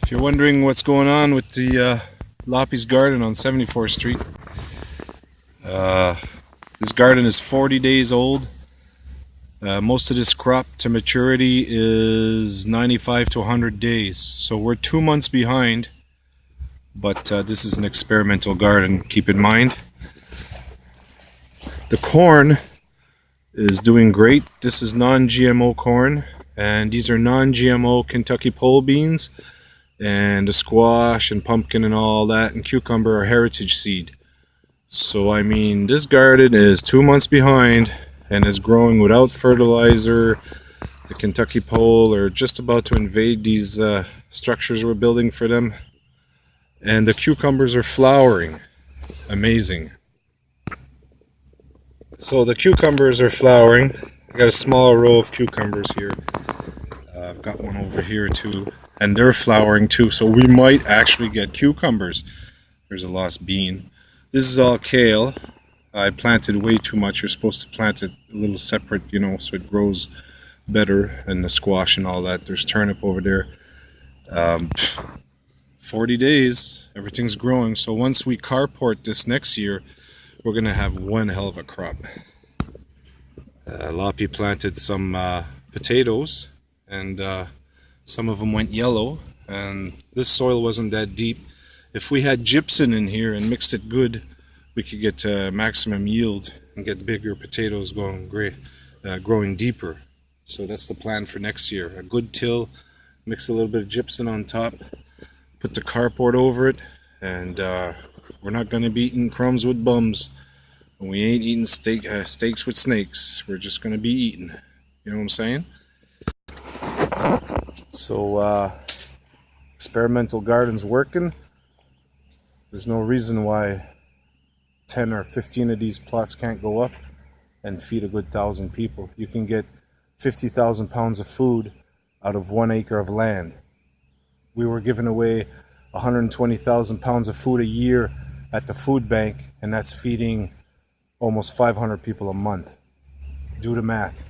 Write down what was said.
If you're wondering what's going on with the Loppy's garden on 74th Street, this garden is 40 days old. Most of this crop to maturity is 95 to 100 days. So we're 2 months behind, but this is an experimental garden, keep in mind. The corn is doing great. This is non-GMO corn, and these are non-GMO Kentucky pole beans. And the squash and pumpkin and all that and cucumber are heritage seed. So I mean, this garden is 2 months behind and is growing without fertilizer. The Kentucky pole are just about to invade these structures we're building for them, and the cucumbers are flowering. Amazing. So the cucumbers are flowering. I got a small row of cucumbers here. I've got one over here too, and they're flowering too, so we might actually get cucumbers. There's a lost bean. This is all kale. I planted way too much. You're supposed to plant it a little separate, you know, so it grows better, and the squash and all that. There's turnip over there. 40 days, everything's growing. So once we carport this next year, we're gonna have one hell of a crop. Loppy planted some potatoes, and some of them went yellow, and this soil wasn't that deep. If we had gypsum in here and mixed it good, we could get maximum yield and get bigger potatoes going great, growing deeper. So that's the plan for next year. A good till, mix a little bit of gypsum on top, put the carport over it, and we're not going to be eating crumbs with bums. And we ain't eating steaks with snakes. We're just going to be eating. You know what I'm saying? So experimental garden's working. There's no reason why 10 or 15 of these plots can't go up and feed a good 1,000 people. You can get 50,000 pounds of food out of 1 acre of land. We were giving away 120,000 pounds of food a year at the food bank, and that's feeding almost 500 people a month. Do the math.